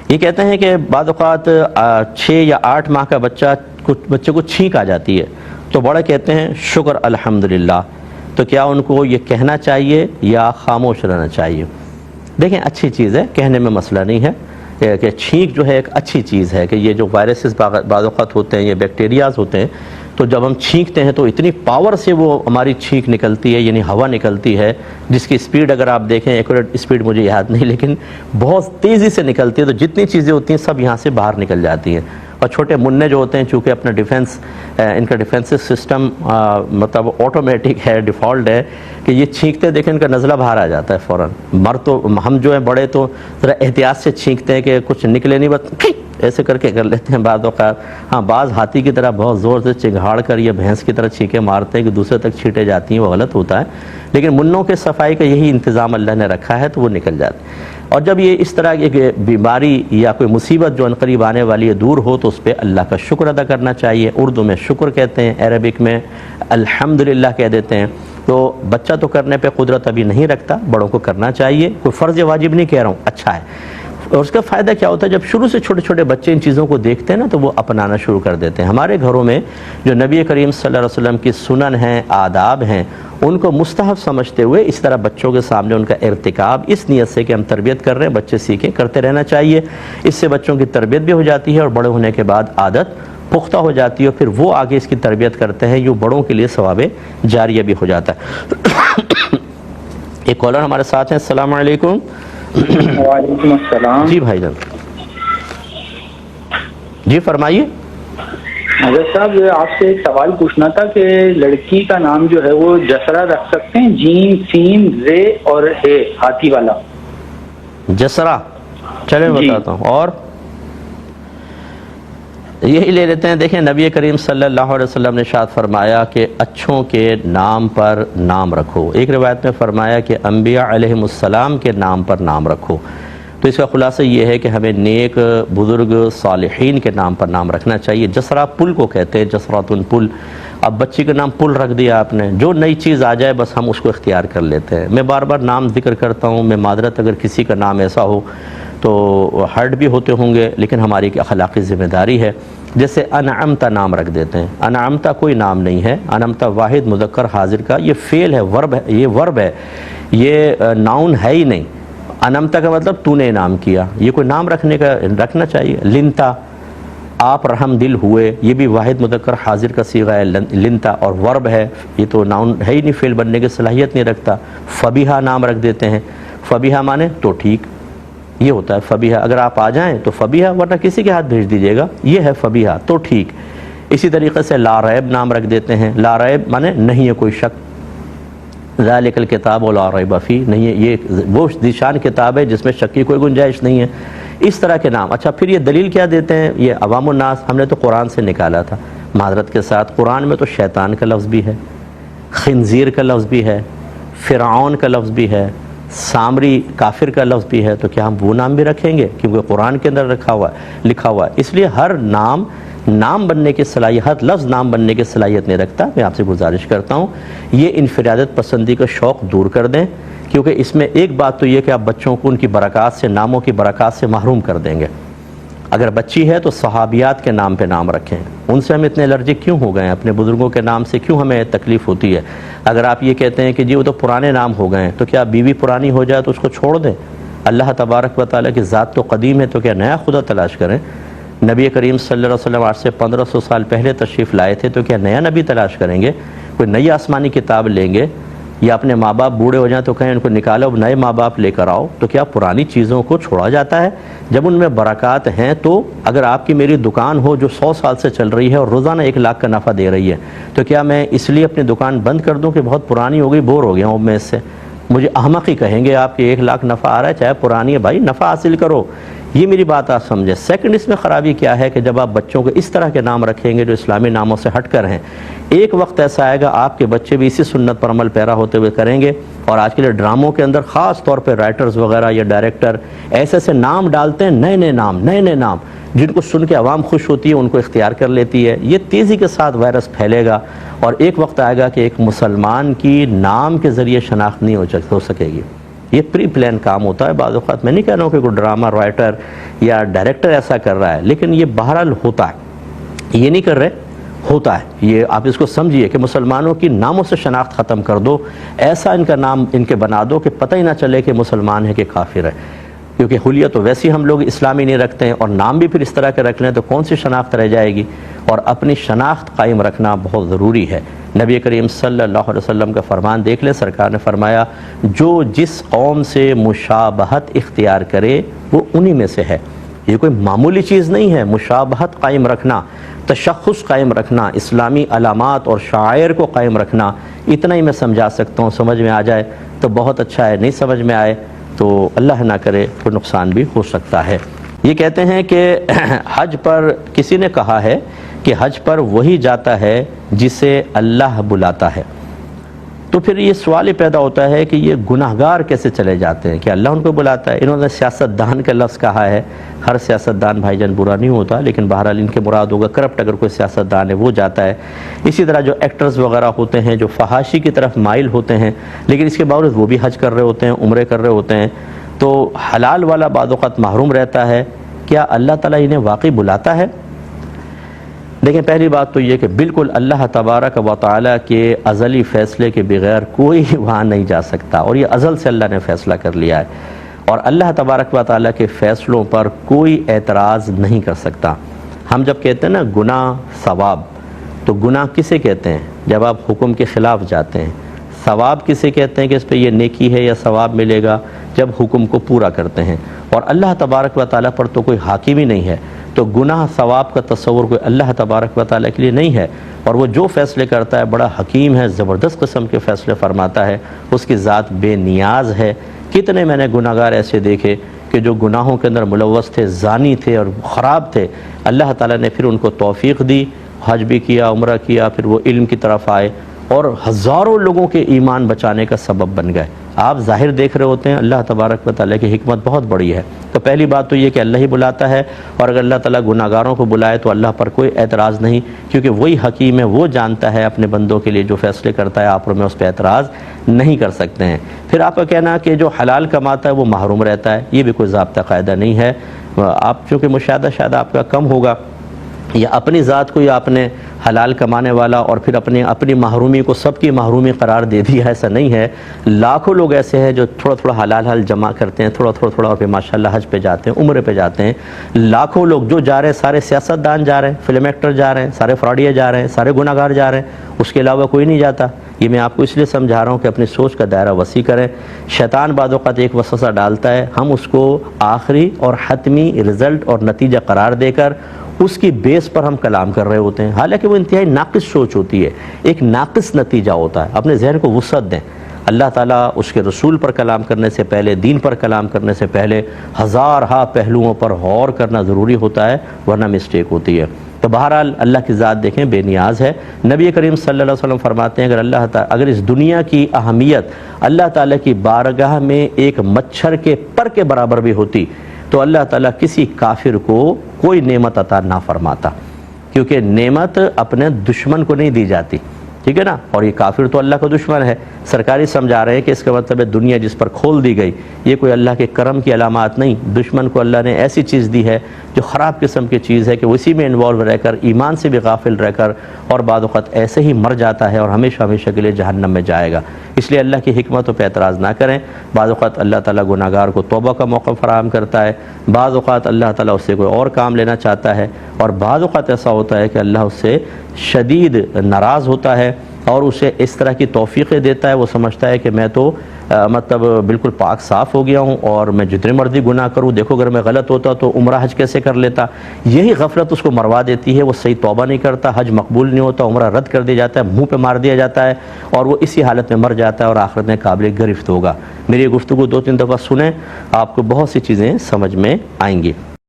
یہ کہتے ہیں کہ بعض اوقات 6 یا 8 ماہ کا بچے کو چھینک آ جاتی ہے تو بڑے کہتے ہیں شکر الحمدللہ، تو کیا ان کو یہ کہنا چاہیے یا خاموش رہنا چاہیے؟ دیکھیں اچھی چیز ہے، کہنے میں مسئلہ نہیں ہے کہ چھینک جو ہے ایک اچھی چیز ہے، کہ یہ جو وائرسز بعض اوقات ہوتے ہیں، یہ بیکٹیریاز ہوتے ہیں، تو جب ہم چھینکتے ہیں تو اتنی پاور سے وہ ہماری چھینک نکلتی ہے، یعنی ہوا نکلتی ہے جس کی اسپیڈ اگر آپ دیکھیں، ایکوریٹ اسپیڈ مجھے یاد نہیں لیکن بہت تیزی سے نکلتی ہے، تو جتنی چیزیں ہوتی ہیں سب یہاں سے باہر نکل جاتی ہیں۔ اور چھوٹے منع جو ہوتے ہیں چونکہ اپنا ڈیفنس ان کا ڈیفنسو سسٹم مطلب آٹومیٹک ہے، ڈیفالٹ ہے کہ یہ چھینکتے دیکھیں ان کا نزلہ باہر آ جاتا ہے فوراً۔ تو ہم جو ہیں بڑے تو ذرا احتیاط سے چھینکتے ہیں کہ کچھ نکلے نہیں، بس ایسے کر کے کر لیتے ہیں بعض اوقات۔ ہاں بعض ہاتھی کی طرح بہت زور سے چنگھاڑ کر یا بھینس کی طرح چھینکیں مارتے ہیں کہ دوسرے تک چھینٹے جاتی ہیں، وہ غلط ہوتا ہے، لیکن منوں کے صفائی کا یہی انتظام اللہ نے رکھا ہے تو وہ نکل جاتے ہیں۔ اور جب یہ اس طرح کی بیماری یا کوئی مصیبت جو عنقریب آنے والی ہے دور ہو تو اس پہ اللہ کا شکر ادا کرنا چاہیے۔ اردو میں شکر کہتے ہیں، عربک میں الحمدللہ کہہ دیتے ہیں۔ تو بچہ تو کرنے پہ قدرت ابھی نہیں رکھتا، بڑوں کو کرنا چاہیے، کوئی فرض واجب نہیں کہہ رہا ہوں، اچھا ہے۔ اور اس کا فائدہ کیا ہوتا ہے، جب شروع سے چھوٹے چھوٹے بچے ان چیزوں کو دیکھتے ہیں نا تو وہ اپنانا شروع کر دیتے ہیں۔ ہمارے گھروں میں جو نبی کریم صلی اللہ علیہ وسلم کی سنن ہیں، آداب ہیں، ان کو مستحب سمجھتے ہوئے اس طرح بچوں کے سامنے ان کا ارتکاب اس نیت سے کہ ہم تربیت کر رہے ہیں، بچے سیکھیں، کرتے رہنا چاہیے۔ اس سے بچوں کی تربیت بھی ہو جاتی ہے اور بڑے ہونے کے بعد عادت پختہ ہو جاتی ہے، اور پھر وہ آگے اس کی تربیت کرتے ہیں، یہ بڑوں کے لیے ثواب جاریہ بھی ہو جاتا ہے۔ ایک کالر ہمارے ساتھ ہیں، السلام علیکم۔ وعلیکم السلام۔ جی بھائی جان، جی فرمائیے۔ حضرت صاحب آپ سے ایک سوال پوچھنا تھا کہ لڑکی کا نام جو ہے وہ جسرا رکھ سکتے ہیں؟ جیم سین زے اور ہے ہاتھی والا جسرا، چلیں بتاتا ہوں، اور یہی لے لیتے ہیں۔ دیکھیں نبی کریم صلی اللہ علیہ وسلم نے ارشاد فرمایا کہ اچھوں کے نام پر نام رکھو۔ ایک روایت میں فرمایا کہ انبیاء علیہم السلام کے نام پر نام رکھو۔ تو اس کا خلاصہ یہ ہے کہ ہمیں نیک بزرگ صالحین کے نام پر نام رکھنا چاہیے۔ جسرا پل کو کہتے ہیں، جسراتن پل۔ اب بچی کا نام پل رکھ دیا آپ نے، جو نئی چیز آ جائے بس ہم اس کو اختیار کر لیتے ہیں۔ میں بار بار نام ذکر کرتا ہوں، میں معذرت اگر کسی کا نام ایسا ہو تو ہرٹ بھی ہوتے ہوں گے، لیکن ہماری اخلاقی ذمہ داری ہے۔ جیسے انعمتا نام رکھ دیتے ہیں، انعمتا کوئی نام نہیں ہے، انعمتا واحد مذکر حاضر کا یہ فعل ہے، ورب ہے، یہ ورب ہے، یہ ناؤن ہے ہی نہیں۔ انعمتا کا مطلب تو نے انعام کیا، یہ کوئی نام رکھنا چاہیے۔ لنتا، آپ رحم دل ہوئے، یہ بھی واحد مذکر حاضر کا صیغہ ہے لنتا، اور ورب ہے، یہ تو ناؤن ہے ہی نہیں، فعل بننے کی صلاحیت نہیں رکھتا۔ فبیہا نام رکھ دیتے ہیں، فبیہا مانے تو ٹھیک، یہ ہوتا ہے فبیہا۔ اگر آپ آ جائیں تو فبیہا، ورنہ کسی کے ہاتھ بھیج دیجیے گا، یہ ہے فبیہا تو ٹھیک۔ اسی طریقے سے لا ریب نام رکھ دیتے ہیں، لا ریب مانے نہیں ہے کوئی شک، ذالک الکتاب لا ریب فیہ، نہیں ہے، یہ وہ ذیشان کتاب ہے جس میں شک کی کوئی گنجائش نہیں ہے، اس طرح کے نام۔ اچھا پھر یہ دلیل کیا دیتے ہیں، یہ عوام الناس، ہم نے تو قرآن سے نکالا تھا معذرت کے ساتھ۔ قرآن میں تو شیطان کا لفظ بھی ہے، خنزیر کا لفظ بھی ہے، فرعون کا لفظ بھی ہے، سامری کافر کا لفظ بھی ہے، تو کیا ہم وہ نام بھی رکھیں گے؟ کیونکہ قرآن کے اندر لکھا ہوا ہے۔ اس لیے ہر نام بننے کی صلاحیت، لفظ نام بننے کی صلاحیت نہیں رکھتا۔ میں آپ سے گزارش کرتا ہوں یہ انفرادیت پسندی کا شوق دور کر دیں، کیونکہ اس میں ایک بات تو یہ کہ آپ بچوں کو ان کی برکات سے، ناموں کی برکات سے محروم کر دیں گے۔ اگر بچی ہے تو صحابیات کے نام پہ نام رکھیں، ان سے ہم اتنے الرجک کیوں ہو گئے ہیں؟ اپنے بزرگوں کے نام سے کیوں ہمیں تکلیف ہوتی ہے؟ اگر آپ یہ کہتے ہیں کہ جی وہ تو پرانے نام ہو گئے ہیں، تو کیا بیوی پرانی ہو جائے تو اس کو چھوڑ دیں؟ اللہ تبارک و تعالیٰ کی ذات تو قدیم ہے، تو کیا نیا خدا تلاش کریں؟ نبی کریم صلی اللہ علیہ وسلم آج سے 1500 سال پہلے تشریف لائے تھے، تو کیا نیا نبی تلاش کریں گے؟ کوئی نئی آسمانی کتاب لیں گے؟ یا اپنے ماں باپ بوڑھے ہو جائیں تو کہیں ان کو نکالو، نئے ماں باپ لے کر آؤ؟ تو کیا پرانی چیزوں کو چھوڑا جاتا ہے؟ جب ان میں برکات ہیں تو اگر آپ کی میری دکان ہو جو 100 سال سے چل رہی ہے اور روزانہ 1 لاکھ کا نفع دے رہی ہے، تو کیا میں اس لیے اپنی دکان بند کر دوں کہ بہت پرانی ہو گئی، بور ہو گیا ہوں میں اس سے؟ مجھے احمق ہی کہیں گے آپ کہ 1 لاکھ نفع آ رہا ہے، چاہے پرانی ہے، بھائی نفع حاصل کرو، یہ میری بات آپ سمجھیں۔ سیکنڈ اس میں خرابی کیا ہے کہ جب آپ بچوں کو اس طرح کے نام رکھیں گے جو اسلامی ناموں سے ہٹ کر ہیں، ایک وقت ایسا آئے گا آپ کے بچے بھی اسی سنت پر عمل پیرا ہوتے ہوئے کریں گے۔ اور آج کے ڈراموں کے اندر خاص طور پہ رائٹرز وغیرہ یا ڈائریکٹر ایسے ایسے نام ڈالتے ہیں، نئے نئے نام جن کو سن کے عوام خوش ہوتی ہے، ان کو اختیار کر لیتی ہے۔ یہ تیزی کے ساتھ وائرس پھیلے گا اور ایک وقت آئے گا کہ ایک مسلمان کی نام کے ذریعے شناخت نہیں ہو سکے گی۔ یہ پری پلان کام ہوتا ہے بعض اوقات. میں نہیں کہہ رہا ہوں کہ کوئی ڈرامہ رائٹر یا ڈائریکٹر ایسا کر رہا ہے، لیکن یہ بہرحال ہوتا ہے. یہ نہیں کر رہے، ہوتا ہے. یہ آپ اس کو سمجھیے کہ مسلمانوں کی ناموں سے شناخت ختم کر دو، ایسا ان کا نام ان کے بنا دو کہ پتہ ہی نہ چلے کہ مسلمان ہے کہ کافر ہے. کیونکہ حلیہ تو ویسے ہم لوگ اسلامی نہیں رکھتے ہیں، اور نام بھی پھر اس طرح کے رکھ لیں تو کون سی شناخت رہ جائے گی. اور اپنی شناخت قائم رکھنا بہت ضروری ہے. نبی کریم صلی اللہ علیہ وسلم کا فرمان دیکھ لیں، سرکار نے فرمایا جو جس قوم سے مشابہت اختیار کرے وہ انہی میں سے ہے. یہ کوئی معمولی چیز نہیں ہے. مشابہت قائم رکھنا، تشخص قائم رکھنا، اسلامی علامات اور شعائر کو قائم رکھنا، اتنا ہی میں سمجھا سکتا ہوں. سمجھ میں آ جائے تو بہت اچھا ہے، نہیں سمجھ میں آئے تو اللہ نہ کرے کوئی نقصان بھی ہو سکتا ہے. یہ کہتے ہیں کہ حج پر کسی نے کہا ہے کہ حج پر وہی جاتا ہے جسے اللہ بلاتا ہے. تو پھر یہ سوال پیدا ہوتا ہے کہ یہ گناہگار کیسے چلے جاتے ہیں کہ اللہ ان کو بلاتا ہے. انہوں نے سیاستدان کا لفظ کہا ہے. ہر سیاستدان بھائی جان برا نہیں ہوتا، لیکن بہرحال ان کے مراد ہوگا کرپٹ اگر کوئی سیاستدان ہے وہ جاتا ہے. اسی طرح جو ایکٹرز وغیرہ ہوتے ہیں جو فحاشی کی طرف مائل ہوتے ہیں، لیکن اس کے باوجود وہ بھی حج کر رہے ہوتے ہیں، عمرے کر رہے ہوتے ہیں. تو حلال والا بعض اوقات محروم رہتا ہے. کیا اللہ تعالیٰ انہیں واقعی بلاتا ہے؟ دیکھیں، پہلی بات تو یہ کہ بالکل اللہ تبارک و تعالیٰ کے ازلی فیصلے کے بغیر کوئی وہاں نہیں جا سکتا، اور یہ ازل سے اللہ نے فیصلہ کر لیا ہے. اور اللہ تبارک و تعالیٰ کے فیصلوں پر کوئی اعتراض نہیں کر سکتا. ہم جب کہتے ہیں نا گناہ ثواب، تو گناہ کسے کہتے ہیں؟ جب آپ حکم کے خلاف جاتے ہیں. ثواب کسے کہتے ہیں کہ اس پہ یہ نیکی ہے یا ثواب ملے گا؟ جب حکم کو پورا کرتے ہیں. اور اللہ تبارک و تعالیٰ پر تو کوئی حاکم ہی نہیں ہے، تو گناہ ثواب کا تصور کوئی اللہ تبارک و تعالیٰ کے لیے نہیں ہے. اور وہ جو فیصلے کرتا ہے بڑا حکیم ہے، زبردست قسم کے فیصلے فرماتا ہے. اس کی ذات بے نیاز ہے. کتنے میں نے گناہگار ایسے دیکھے کہ جو گناہوں کے اندر ملوث تھے، زانی تھے اور خراب تھے، اللہ تعالیٰ نے پھر ان کو توفیق دی، حج بھی کیا، عمرہ کیا، پھر وہ علم کی طرف آئے اور ہزاروں لوگوں کے ایمان بچانے کا سبب بن گئے. آپ ظاہر دیکھ رہے ہوتے ہیں، اللہ تبارک و تعالیٰ کی حکمت بہت بڑی ہے. تو پہلی بات تو یہ کہ اللہ ہی بلاتا ہے، اور اگر اللہ تعالیٰ گناہگاروں کو بلائے تو اللہ پر کوئی اعتراض نہیں، کیونکہ وہی حکیم ہے، وہ جانتا ہے اپنے بندوں کے لیے جو فیصلے کرتا ہے. آپ اور میں اس پہ اعتراض نہیں کر سکتے ہیں. پھر آپ کا کہنا کہ جو حلال کماتا ہے وہ محروم رہتا ہے، یہ بھی کوئی ضابطہ قاعدہ نہیں ہے. آپ چونکہ مشاہدہ شاید آپ کا کم ہوگا، یا اپنی ذات کو یا اپنے حلال کمانے والا اور پھر اپنی محرومی کو سب کی محرومی قرار دے دیا، ایسا نہیں ہے. لاکھوں لوگ ایسے ہیں جو تھوڑا تھوڑا حلال جمع کرتے ہیں، تھوڑا اور پھر ماشاءاللہ حج پہ جاتے ہیں، عمرے پہ جاتے ہیں. لاکھوں لوگ جو جا رہے ہیں، سارے سیاستدان جا رہے ہیں، فلم ایکٹر جا رہے ہیں، سارے فراڈیے جا رہے ہیں، سارے گناہگار جا رہے ہیں، اس کے علاوہ کوئی نہیں جاتا. یہ میں آپ کو اس لیے سمجھا رہا ہوں کہ اپنی سوچ کا دائرہ وسیع کریں. شیطان بعض اوقات ایک وسوسہ ڈالتا ہے، ہم اس کو آخری اور حتمی رزلٹ اور نتیجہ قرار دے کر اس کی بیس پر ہم کلام کر رہے ہوتے ہیں، حالانکہ وہ انتہائی ناقص سوچ ہوتی ہے، ایک ناقص نتیجہ ہوتا ہے. اپنے ذہن کو وسعت دیں. اللہ تعالیٰ اس کے رسول پر کلام کرنے سے پہلے، دین پر کلام کرنے سے پہلے ہزارہا پہلوؤں پر غور کرنا ضروری ہوتا ہے، ورنہ مسٹیک ہوتی ہے. تو بہرحال اللہ کی ذات دیکھیں بے نیاز ہے. نبی کریم صلی اللہ علیہ وسلم فرماتے ہیں اگر اس دنیا کی اہمیت اللہ تعالیٰ کی بارگاہ میں ایک مچھر کے پر کے برابر بھی ہوتی تو اللہ تعالیٰ کسی کافر کو کوئی نعمت عطا نہ فرماتا، کیونکہ نعمت اپنے دشمن کو نہیں دی جاتی، ٹھیک ہے نا. اور یہ کافر تو اللہ کا دشمن ہے. سرکاری سمجھا رہے ہیں کہ اس کا مطلب ہے دنیا جس پر کھول دی گئی، یہ کوئی اللہ کے کرم کی علامات نہیں. دشمن کو اللہ نے ایسی چیز دی ہے جو خراب قسم کی چیز ہے کہ وہ اسی میں انوالو رہ کر، ایمان سے بھی غافل رہ کر، اور بعض اوقات ایسے ہی مر جاتا ہے اور ہمیشہ ہمیشہ کے لیے جہنم میں جائے گا. اس لیے اللہ کی حکمتوں پہ اعتراض نہ کریں. بعض اوقات اللہ تعالیٰ گناہگار کو توبہ کا موقع فراہم کرتا ہے، بعض اوقات اللہ تعالیٰ اس سے کوئی اور کام لینا چاہتا ہے، اور بعض اوقات ایسا ہوتا ہے کہ اللہ اس سے شدید ناراض ہوتا ہے اور اسے اس طرح کی توفیقیں دیتا ہے. وہ سمجھتا ہے کہ میں تو مطلب بالکل پاک صاف ہو گیا ہوں اور میں جتنے مرضی گناہ کروں، دیکھو اگر میں غلط ہوتا تو عمرہ حج کیسے کر لیتا. یہی غفلت اس کو مروا دیتی ہے. وہ صحیح توبہ نہیں کرتا، حج مقبول نہیں ہوتا، عمرہ رد کر دیا جاتا ہے، منہ پہ مار دیا جاتا ہے، اور وہ اسی حالت میں مر جاتا ہے اور آخرت میں قابل گرفت ہوگا. میری گفتگو 2-3 دفعہ سنیں، آپ کو بہت سی چیزیں سمجھ میں آئیں گی.